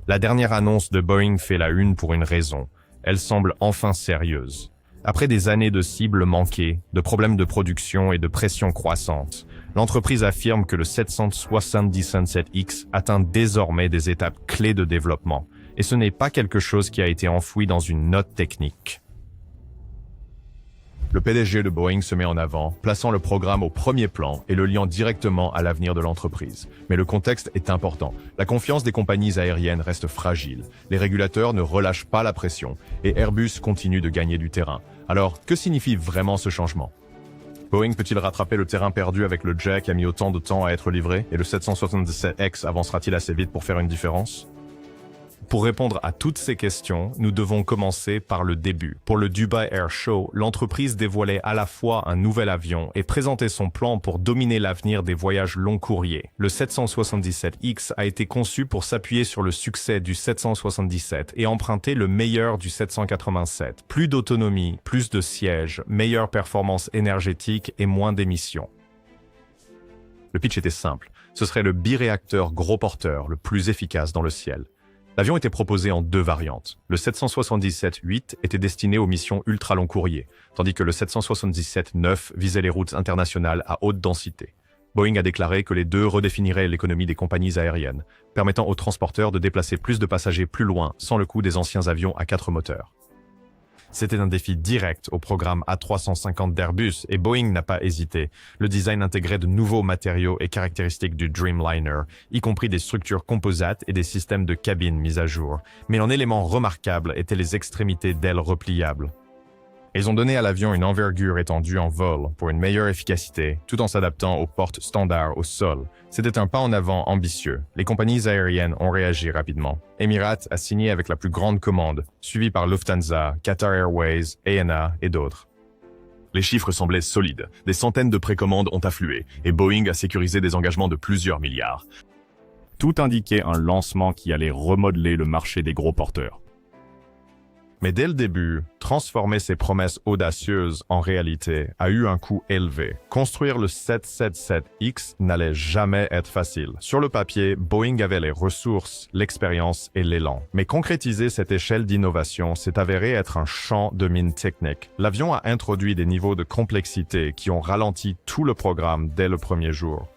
La dernière annonce de Boeing fait la une pour une raison. Elle semble enfin sérieuse. Après des années de cibles manquées, de problèmes de production et de pression croissante, l'entreprise affirme que le 777X atteint désormais des étapes clés de développement, et ce n'est pas quelque chose qui a été enfoui dans une note technique. Le PDG de Boeing se met en avant, plaçant le programme au premier plan et le liant directement à l'avenir de l'entreprise. Mais le contexte est important. La confiance des compagnies aériennes reste fragile. Les régulateurs ne relâchent pas la pression et Airbus continue de gagner du terrain. Alors, que signifie vraiment ce changement? Boeing peut-il rattraper le terrain perdu avec le jet qui a mis autant de temps à être livré et le 777X avancera-t-il assez vite pour faire une différence? Pour répondre à toutes ces questions, nous devons commencer par le début. Pour le Dubai Air Show, l'entreprise dévoilait à la fois un nouvel avion et présentait son plan pour dominer l'avenir des voyages long courriers. Le 777X a été conçu pour s'appuyer sur le succès du 777 et emprunter le meilleur du 787. Plus d'autonomie, plus de sièges, meilleure performance énergétique et moins d'émissions. Le pitch était simple. Ce serait le biréacteur gros porteur le plus efficace dans le ciel. L'avion était proposé en deux variantes. Le 777-8 était destiné aux missions ultra-long courrier, tandis que le 777-9 visait les routes internationales à haute densité. Boeing a déclaré que les deux redéfiniraient l'économie des compagnies aériennes, permettant aux transporteurs de déplacer plus de passagers plus loin sans le coût des anciens avions à 4 moteurs. C'était un défi direct au programme A350 d'Airbus et Boeing n'a pas hésité. Le design intégrait de nouveaux matériaux et caractéristiques du Dreamliner, y compris des structures composates et des systèmes de cabine mis à jour. Mais un élément remarquable était les extrémités d'ailes repliables. Ils ont donné à l'avion une envergure étendue en vol pour une meilleure efficacité, tout en s'adaptant aux portes standards au sol. C'était un pas en avant ambitieux. Les compagnies aériennes ont réagi rapidement. Emirates a signé avec la plus grande commande, suivie par Lufthansa, Qatar Airways, ANA et d'autres. Les chiffres semblaient solides. Des centaines de précommandes ont afflué, et Boeing a sécurisé des engagements de plusieurs milliards. Tout indiquait un lancement qui allait remodeler le marché des gros porteurs. Mais dès le début, transformer ces promesses audacieuses en réalité a eu un coût élevé. Construire le 777X n'allait jamais être facile. Sur le papier, Boeing avait les ressources, l'expérience et l'élan. Mais concrétiser cette échelle d'innovation s'est avéré être un champ de mine technique. L'avion a introduit des niveaux de complexité qui ont ralenti tout le programme dès le premier jour.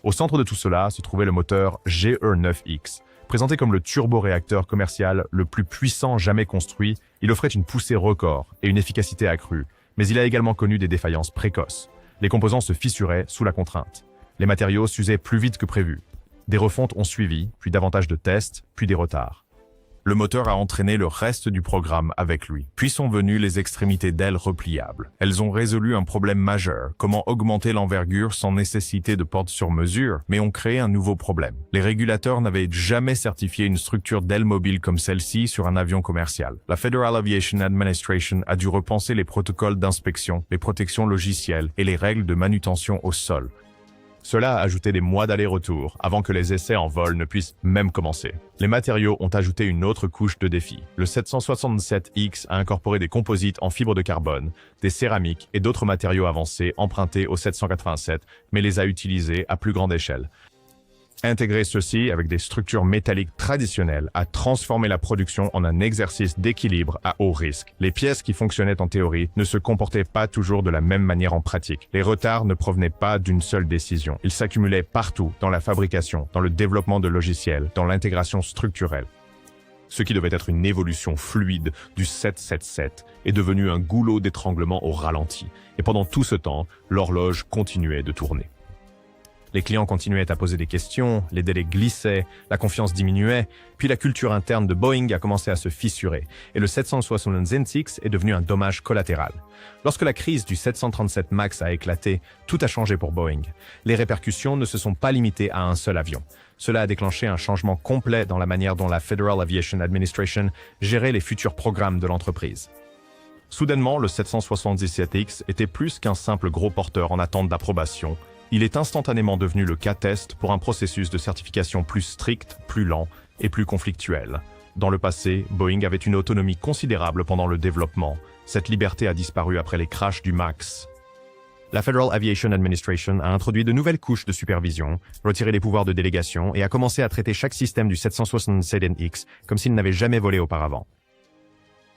Au centre de tout cela se trouvait le moteur GE9X. Présenté comme le turboréacteur commercial le plus puissant jamais construit, il offrait une poussée record et une efficacité accrue, mais il a également connu des défaillances précoces. Les composants se fissuraient sous la contrainte. Les matériaux s'usaient plus vite que prévu. Des refontes ont suivi, puis davantage de tests, puis des retards. Le moteur a entraîné le reste du programme avec lui. Puis sont venues les extrémités d'ailes repliables. Elles ont résolu un problème majeur, comment augmenter l'envergure sans nécessité de porte sur mesure, mais ont créé un nouveau problème. Les régulateurs n'avaient jamais certifié une structure d'aile mobile comme celle-ci sur un avion commercial. La Federal Aviation Administration a dû repenser les protocoles d'inspection, les protections logicielles et les règles de manutention au sol. Cela a ajouté des mois d'aller-retour avant que les essais en vol ne puissent même commencer. Les matériaux ont ajouté une autre couche de défi. Le 767X a incorporé des composites en fibre de carbone, des céramiques et d'autres matériaux avancés empruntés au 787, mais les a utilisés à plus grande échelle. Intégrer ceci avec des structures métalliques traditionnelles a transformé la production en un exercice d'équilibre à haut risque. Les pièces qui fonctionnaient en théorie ne se comportaient pas toujours de la même manière en pratique. Les retards ne provenaient pas d'une seule décision. Ils s'accumulaient partout, dans la fabrication, dans le développement de logiciels, dans l'intégration structurelle. Ce qui devait être une évolution fluide du 777 est devenu un goulot d'étranglement au ralenti. Et pendant tout ce temps, l'horloge continuait de tourner. Les clients continuaient à poser des questions, les délais glissaient, la confiance diminuait, puis la culture interne de Boeing a commencé à se fissurer, et le 777X est devenu un dommage collatéral. Lorsque la crise du 737 MAX a éclaté, tout a changé pour Boeing. Les répercussions ne se sont pas limitées à un seul avion. Cela a déclenché un changement complet dans la manière dont la Federal Aviation Administration gérait les futurs programmes de l'entreprise. Soudainement, le 777X était plus qu'un simple gros porteur en attente d'approbation. Il est instantanément devenu le cas test pour un processus de certification plus strict, plus lent et plus conflictuel. Dans le passé, Boeing avait une autonomie considérable pendant le développement. Cette liberté a disparu après les crashs du MAX. La Federal Aviation Administration a introduit de nouvelles couches de supervision, retiré les pouvoirs de délégation et a commencé à traiter chaque système du 767NX comme s'il n'avait jamais volé auparavant.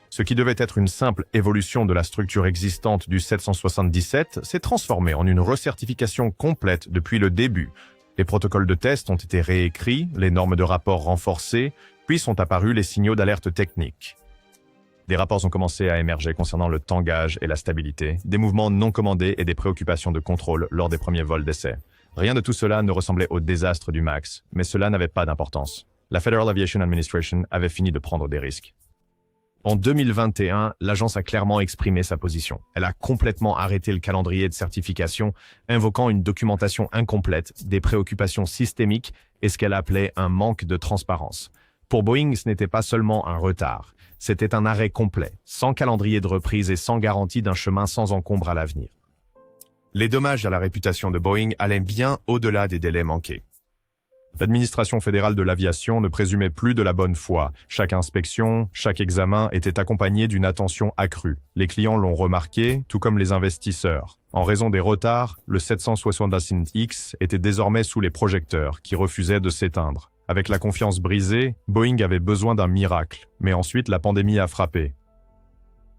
Ce qui devait être une simple évolution de la structure existante du 777 s'est transformé en une recertification complète depuis le début. Les protocoles de test ont été réécrits, les normes de rapport renforcées, puis sont apparus les signaux d'alerte technique. Des rapports ont commencé à émerger concernant le tangage et la stabilité, des mouvements non commandés et des préoccupations de contrôle lors des premiers vols d'essai. Rien de tout cela ne ressemblait au désastre du MAX, mais cela n'avait pas d'importance. La Federal Aviation Administration avait fini de prendre des risques. En 2021, l'agence a clairement exprimé sa position. Elle a complètement arrêté le calendrier de certification, invoquant une documentation incomplète, des préoccupations systémiques et ce qu'elle appelait un manque de transparence. Pour Boeing, ce n'était pas seulement un retard, c'était un arrêt complet, sans calendrier de reprise et sans garantie d'un chemin sans encombre à l'avenir. Les dommages à la réputation de Boeing allaient bien au-delà des délais manqués. L'administration fédérale de l'aviation ne présumait plus de la bonne foi. Chaque inspection, chaque examen était accompagné d'une attention accrue. Les clients l'ont remarqué, tout comme les investisseurs. En raison des retards, le 767X était désormais sous les projecteurs, qui refusaient de s'éteindre. Avec la confiance brisée, Boeing avait besoin d'un miracle, mais ensuite la pandémie a frappé.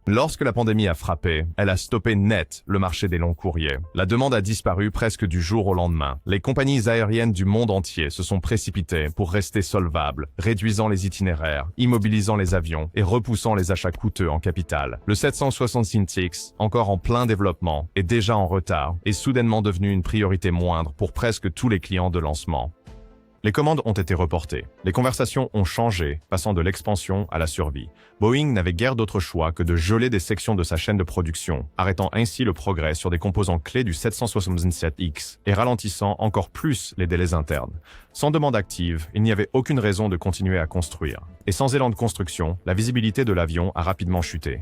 Lorsque la pandémie a frappé, elle a stoppé net le marché des longs courriers. La demande a disparu presque du jour au lendemain. Les compagnies aériennes du monde entier se sont précipitées pour rester solvables, réduisant les itinéraires, immobilisant les avions et repoussant les achats coûteux en capital. Le 766X, encore en plein développement, est déjà en retard et soudainement devenu une priorité moindre pour presque tous les clients de lancement. Les commandes ont été reportées. Les conversations ont changé, passant de l'expansion à la survie. Boeing n'avait guère d'autre choix que de geler des sections de sa chaîne de production, arrêtant ainsi le progrès sur des composants clés du 767X et ralentissant encore plus les délais internes. Sans demande active, il n'y avait aucune raison de continuer à construire. Et sans élan de construction, la visibilité de l'avion a rapidement chuté.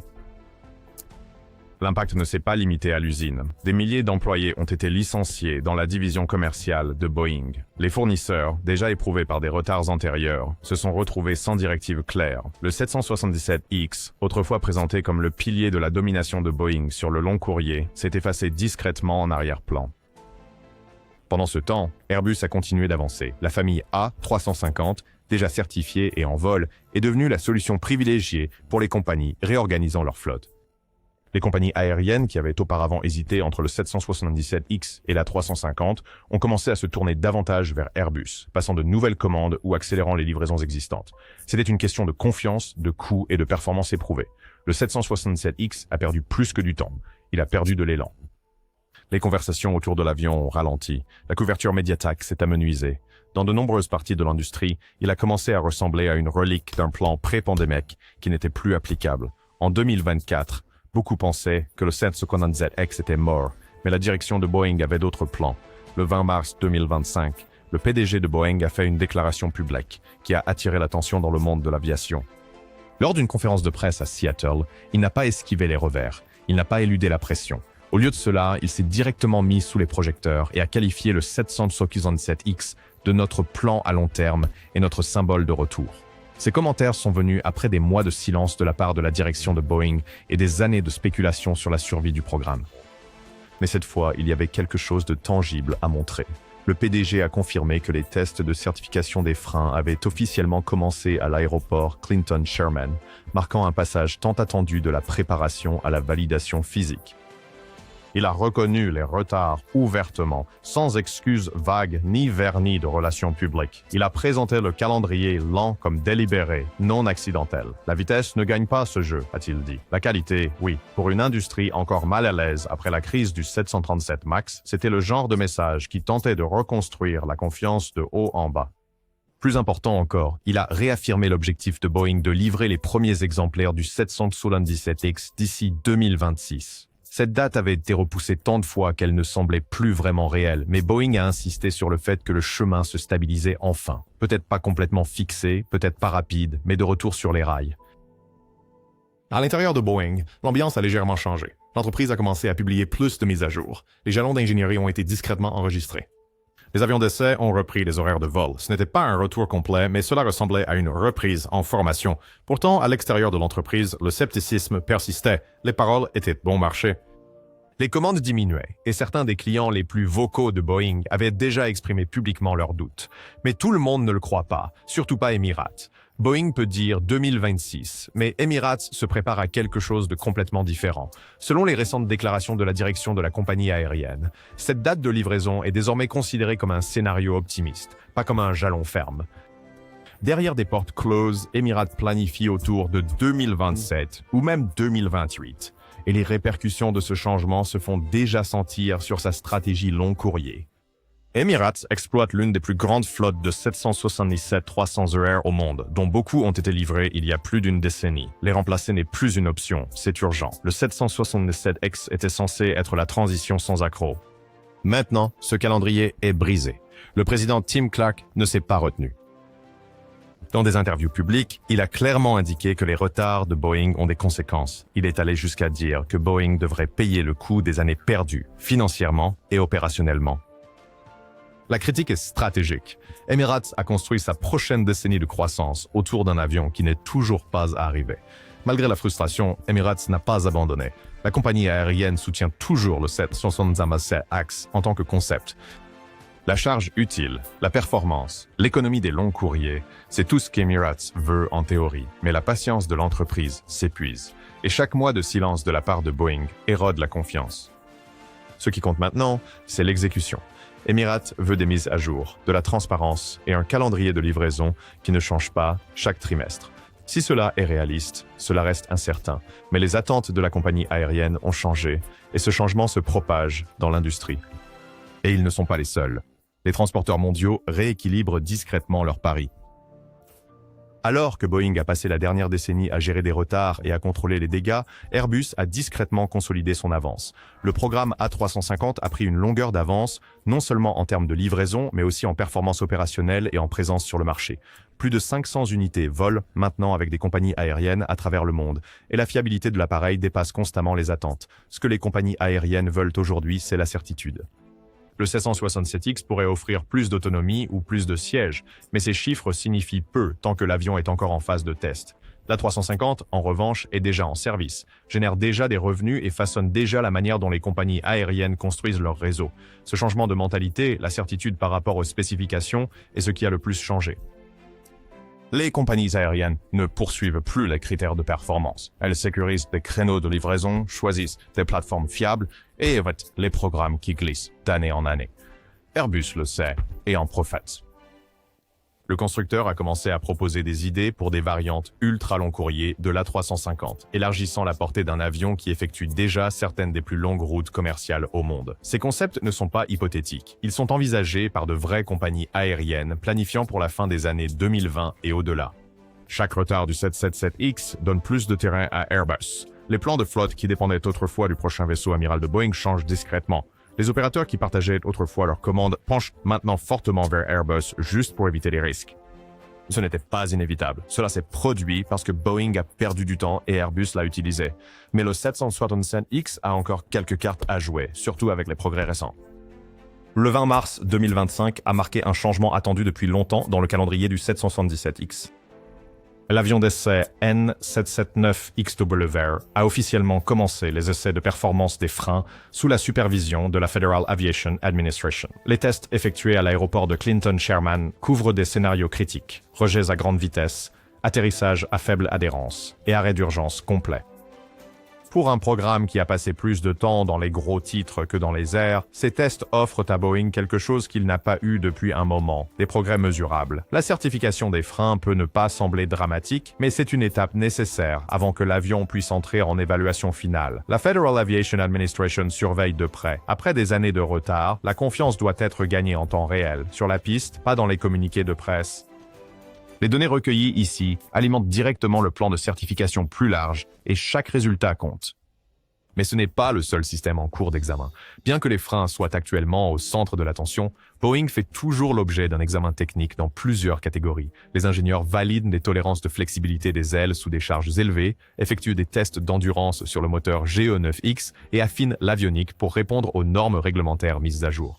L'impact ne s'est pas limité à l'usine. Des milliers d'employés ont été licenciés dans la division commerciale de Boeing. Les fournisseurs, déjà éprouvés par des retards antérieurs, se sont retrouvés sans directive claire. Le 777X, autrefois présenté comme le pilier de la domination de Boeing sur le long courrier, s'est effacé discrètement en arrière-plan. Pendant ce temps, Airbus a continué d'avancer. La famille A350, déjà certifiée et en vol, est devenue la solution privilégiée pour les compagnies réorganisant leur flotte. Les compagnies aériennes qui avaient auparavant hésité entre le 777X et la 350 ont commencé à se tourner davantage vers Airbus, passant de nouvelles commandes ou accélérant les livraisons existantes. C'était une question de confiance, de coût et de performance éprouvée. Le 767X a perdu plus que du temps. Il a perdu de l'élan. Les conversations autour de l'avion ont ralenti. La couverture médiatique s'est amenuisée. Dans de nombreuses parties de l'industrie, il a commencé à ressembler à une relique d'un plan pré-pandémique qui n'était plus applicable. En 2024, beaucoup pensaient que le 767X était mort, mais la direction de Boeing avait d'autres plans. Le 20 mars 2025, le PDG de Boeing a fait une déclaration publique qui a attiré l'attention dans le monde de l'aviation. Lors d'une conférence de presse à Seattle, il n'a pas esquivé les revers, il n'a pas éludé la pression. Au lieu de cela, il s'est directement mis sous les projecteurs et a qualifié le 767X de notre plan à long terme et notre symbole de retour. Ces commentaires sont venus après des mois de silence de la part de la direction de Boeing et des années de spéculation sur la survie du programme. Mais cette fois, il y avait quelque chose de tangible à montrer. Le PDG a confirmé que les tests de certification des freins avaient officiellement commencé à l'aéroport Clinton-Sherman, marquant un passage tant attendu de la préparation à la validation physique. Il a reconnu les retards ouvertement, sans excuses vagues ni vernis de relations publiques. Il a présenté le calendrier lent comme délibéré, non accidentel. La vitesse ne gagne pas ce jeu, a-t-il dit. La qualité, oui. Pour une industrie encore mal à l'aise après la crise du 737 MAX, c'était le genre de message qui tentait de reconstruire la confiance de haut en bas. Plus important encore, il a réaffirmé l'objectif de Boeing de livrer les premiers exemplaires du 777X d'ici 2026. Cette date avait été repoussée tant de fois qu'elle ne semblait plus vraiment réelle, mais Boeing a insisté sur le fait que le chemin se stabilisait enfin. Peut-être pas complètement fixé, peut-être pas rapide, mais de retour sur les rails. À l'intérieur de Boeing, l'ambiance a légèrement changé. L'entreprise a commencé à publier plus de mises à jour. Les jalons d'ingénierie ont été discrètement enregistrés. Les avions d'essai ont repris les horaires de vol. Ce n'était pas un retour complet, mais cela ressemblait à une reprise en formation. Pourtant, à l'extérieur de l'entreprise, le scepticisme persistait. Les paroles étaient bon marché. Les commandes diminuaient, et certains des clients les plus vocaux de Boeing avaient déjà exprimé publiquement leurs doutes. Mais tout le monde ne le croit pas, surtout pas Emirates. Boeing peut dire 2026, mais Emirates se prépare à quelque chose de complètement différent, selon les récentes déclarations de la direction de la compagnie aérienne. Cette date de livraison est désormais considérée comme un scénario optimiste, pas comme un jalon ferme. Derrière des portes closes, Emirates planifie autour de 2027 ou même 2028. Et les répercussions de ce changement se font déjà sentir sur sa stratégie long courrier. Emirates exploite l'une des plus grandes flottes de 777-300ER au monde, dont beaucoup ont été livrés il y a plus d'une décennie. Les remplacer n'est plus une option, c'est urgent. Le 777X était censé être la transition sans accroc. Maintenant, ce calendrier est brisé. Le président Tim Clark ne s'est pas retenu. Dans des interviews publiques, il a clairement indiqué que les retards de Boeing ont des conséquences. Il est allé jusqu'à dire que Boeing devrait payer le coût des années perdues, financièrement et opérationnellement. La critique est stratégique. Emirates a construit sa prochaine décennie de croissance autour d'un avion qui n'est toujours pas arrivé. Malgré la frustration, Emirates n'a pas abandonné. La compagnie aérienne soutient toujours le 777X en tant que concept. La charge utile, la performance, l'économie des longs courriers, c'est tout ce qu'Emirates veut en théorie. Mais la patience de l'entreprise s'épuise. Et chaque mois de silence de la part de Boeing érode la confiance. Ce qui compte maintenant, c'est l'exécution. Emirates veut des mises à jour, de la transparence et un calendrier de livraison qui ne change pas chaque trimestre. Si cela est réaliste, cela reste incertain. Mais les attentes de la compagnie aérienne ont changé et ce changement se propage dans l'industrie. Et ils ne sont pas les seuls. Les transporteurs mondiaux rééquilibrent discrètement leurs paris. Alors que Boeing a passé la dernière décennie à gérer des retards et à contrôler les dégâts, Airbus a discrètement consolidé son avance. Le programme A350 a pris une longueur d'avance, non seulement en termes de livraison, mais aussi en performance opérationnelle et en présence sur le marché. Plus de 500 unités volent maintenant avec des compagnies aériennes à travers le monde, et la fiabilité de l'appareil dépasse constamment les attentes. Ce que les compagnies aériennes veulent aujourd'hui, c'est la certitude. Le 767X pourrait offrir plus d'autonomie ou plus de sièges, mais ces chiffres signifient peu tant que l'avion est encore en phase de test. L'A350, en revanche, est déjà en service, génère déjà des revenus et façonne déjà la manière dont les compagnies aériennes construisent leur réseau. Ce changement de mentalité, la certitude par rapport aux spécifications, est ce qui a le plus changé. Les compagnies aériennes ne poursuivent plus les critères de performance. Elles sécurisent des créneaux de livraison, choisissent des plateformes fiables et évitent les programmes qui glissent d'année en année. Airbus le sait et en profite. Le constructeur a commencé à proposer des idées pour des variantes ultra long courrier de l'A350, élargissant la portée d'un avion qui effectue déjà certaines des plus longues routes commerciales au monde. Ces concepts ne sont pas hypothétiques. Ils sont envisagés par de vraies compagnies aériennes planifiant pour la fin des années 2020 et au-delà. Chaque retard du 777X donne plus de terrain à Airbus. Les plans de flotte qui dépendaient autrefois du prochain vaisseau amiral de Boeing changent discrètement. Les opérateurs qui partageaient autrefois leurs commandes penchent maintenant fortement vers Airbus juste pour éviter les risques. Ce n'était pas inévitable. Cela s'est produit parce que Boeing a perdu du temps et Airbus l'a utilisé. Mais le 767X a encore quelques cartes à jouer, surtout avec les progrès récents. Le 20 mars 2025 a marqué un changement attendu depuis longtemps dans le calendrier du 777X. L'avion d'essai N779XWR a officiellement commencé les essais de performance des freins sous la supervision de la Federal Aviation Administration. Les tests effectués à l'aéroport de Clinton-Sherman couvrent des scénarios critiques, rejets à grande vitesse, atterrissage à faible adhérence et arrêt d'urgence complet. Pour un programme qui a passé plus de temps dans les gros titres que dans les airs, ces tests offrent à Boeing quelque chose qu'il n'a pas eu depuis un moment, des progrès mesurables. La certification des freins peut ne pas sembler dramatique, mais c'est une étape nécessaire avant que l'avion puisse entrer en évaluation finale. La Federal Aviation Administration surveille de près. Après des années de retard, la confiance doit être gagnée en temps réel, sur la piste, pas dans les communiqués de presse. Les données recueillies ici alimentent directement le plan de certification plus large et chaque résultat compte. Mais ce n'est pas le seul système en cours d'examen. Bien que les freins soient actuellement au centre de l'attention, Boeing fait toujours l'objet d'un examen technique dans plusieurs catégories. Les ingénieurs valident des tolérances de flexibilité des ailes sous des charges élevées, effectuent des tests d'endurance sur le moteur GE9X et affinent l'avionique pour répondre aux normes réglementaires mises à jour.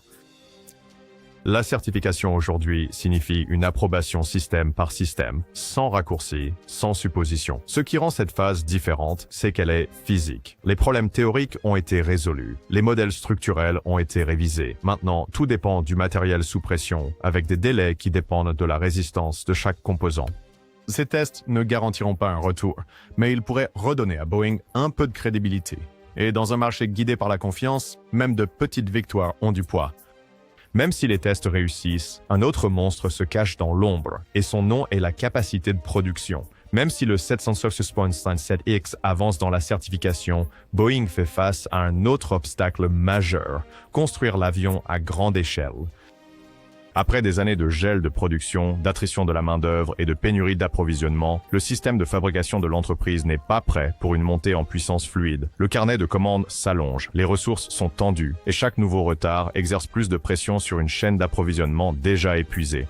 La certification aujourd'hui signifie une approbation système par système, sans raccourci, sans supposition. Ce qui rend cette phase différente, c'est qu'elle est physique. Les problèmes théoriques ont été résolus. Les modèles structurels ont été révisés. Maintenant, tout dépend du matériel sous pression, avec des délais qui dépendent de la résistance de chaque composant. Ces tests ne garantiront pas un retour, mais ils pourraient redonner à Boeing un peu de crédibilité. Et dans un marché guidé par la confiance, même de petites victoires ont du poids. Même si les tests réussissent, un autre monstre se cache dans l'ombre, et son nom est la capacité de production. Même si le 767X avance dans la certification, Boeing fait face à un autre obstacle majeur, construire l'avion à grande échelle. Après des années de gel de production, d'attrition de la main-d'œuvre et de pénurie d'approvisionnement, le système de fabrication de l'entreprise n'est pas prêt pour une montée en puissance fluide. Le carnet de commandes s'allonge, les ressources sont tendues, et chaque nouveau retard exerce plus de pression sur une chaîne d'approvisionnement déjà épuisée.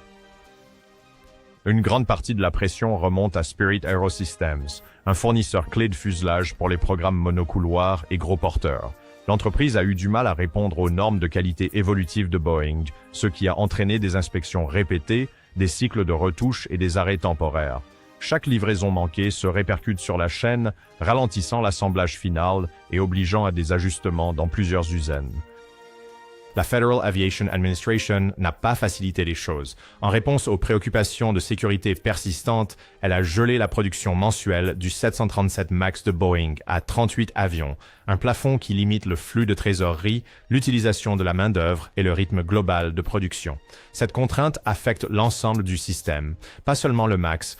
Une grande partie de la pression remonte à Spirit AeroSystems, un fournisseur clé de fuselage pour les programmes monocouloirs et gros porteurs. L'entreprise a eu du mal à répondre aux normes de qualité évolutives de Boeing, ce qui a entraîné des inspections répétées, des cycles de retouches et des arrêts temporaires. Chaque livraison manquée se répercute sur la chaîne, ralentissant l'assemblage final et obligeant à des ajustements dans plusieurs usines. La Federal Aviation Administration n'a pas facilité les choses. En réponse aux préoccupations de sécurité persistantes, elle a gelé la production mensuelle du 737 MAX de Boeing à 38 avions, un plafond qui limite le flux de trésorerie, l'utilisation de la main-d'œuvre et le rythme global de production. Cette contrainte affecte l'ensemble du système, pas seulement le MAX.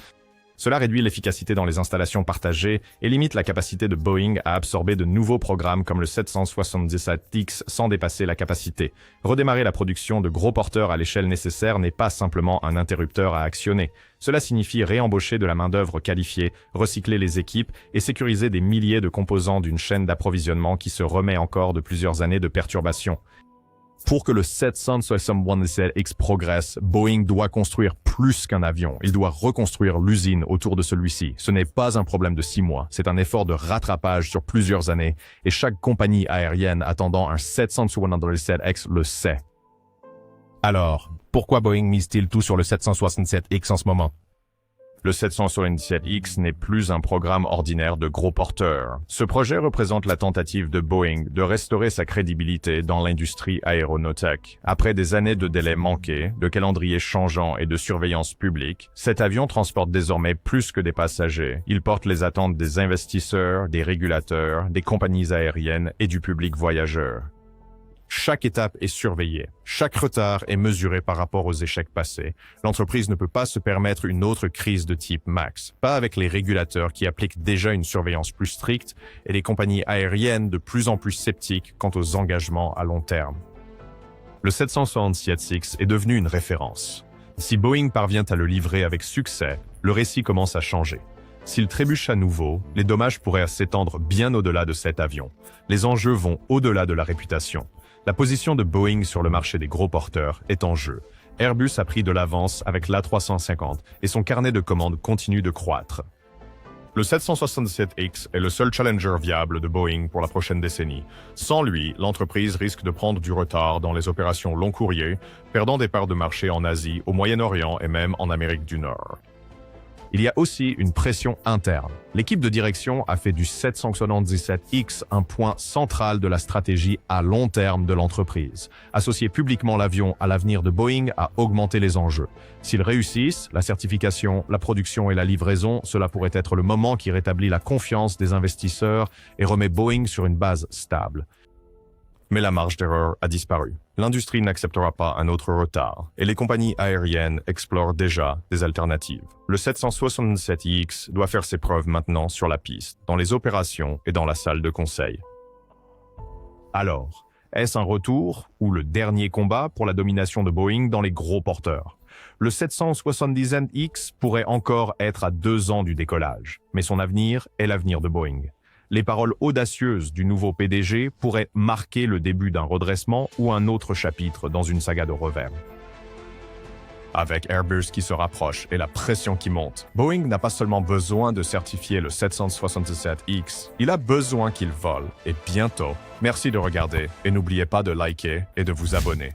Cela réduit l'efficacité dans les installations partagées et limite la capacité de Boeing à absorber de nouveaux programmes comme le 777X sans dépasser la capacité. Redémarrer la production de gros porteurs à l'échelle nécessaire n'est pas simplement un interrupteur à actionner. Cela signifie réembaucher de la main-d'œuvre qualifiée, recycler les équipes et sécuriser des milliers de composants d'une chaîne d'approvisionnement qui se remet encore de plusieurs années de perturbations. Pour que le 777X progresse, Boeing doit construire plus qu'un avion. Il doit reconstruire l'usine autour de celui-ci. Ce n'est pas un problème de 6 mois, c'est un effort de rattrapage sur plusieurs années, et chaque compagnie aérienne attendant un 777X le sait. Alors, pourquoi Boeing mise-t-il tout sur le 767X en ce moment? Le 777X n'est plus un programme ordinaire de gros porteurs. Ce projet représente la tentative de Boeing de restaurer sa crédibilité dans l'industrie aéronautique. Après des années de délais manqués, de calendriers changeants et de surveillance publique, cet avion transporte désormais plus que des passagers. Il porte les attentes des investisseurs, des régulateurs, des compagnies aériennes et du public voyageur. Chaque étape est surveillée. Chaque retard est mesuré par rapport aux échecs passés. L'entreprise ne peut pas se permettre une autre crise de type MAX, pas avec les régulateurs qui appliquent déjà une surveillance plus stricte et les compagnies aériennes de plus en plus sceptiques quant aux engagements à long terme. Le 767X est devenu une référence. Si Boeing parvient à le livrer avec succès, le récit commence à changer. S'il trébuche à nouveau, les dommages pourraient s'étendre bien au-delà de cet avion. Les enjeux vont au-delà de la réputation. La position de Boeing sur le marché des gros porteurs est en jeu. Airbus a pris de l'avance avec l'A350 et son carnet de commandes continue de croître. Le 767X est le seul challenger viable de Boeing pour la prochaine décennie. Sans lui, l'entreprise risque de prendre du retard dans les opérations long courrier, perdant des parts de marché en Asie, au Moyen-Orient et même en Amérique du Nord. Il y a aussi une pression interne. L'équipe de direction a fait du 777X un point central de la stratégie à long terme de l'entreprise. Associer publiquement l'avion à l'avenir de Boeing a augmenté les enjeux. S'ils réussissent, la certification, la production et la livraison, cela pourrait être le moment qui rétablit la confiance des investisseurs et remet Boeing sur une base stable. Mais la marge d'erreur a disparu. L'industrie n'acceptera pas un autre retard, et les compagnies aériennes explorent déjà des alternatives. Le 767X doit faire ses preuves maintenant sur la piste, dans les opérations et dans la salle de conseil. Alors, est-ce un retour ou le dernier combat pour la domination de Boeing dans les gros porteurs? Le 770X pourrait encore être à 2 ans du décollage, mais son avenir est l'avenir de Boeing. Les paroles audacieuses du nouveau PDG pourraient marquer le début d'un redressement ou un autre chapitre dans une saga de revers. Avec Airbus qui se rapproche et la pression qui monte, Boeing n'a pas seulement besoin de certifier le 767X, il a besoin qu'il vole, et bientôt. Merci de regarder et n'oubliez pas de liker et de vous abonner.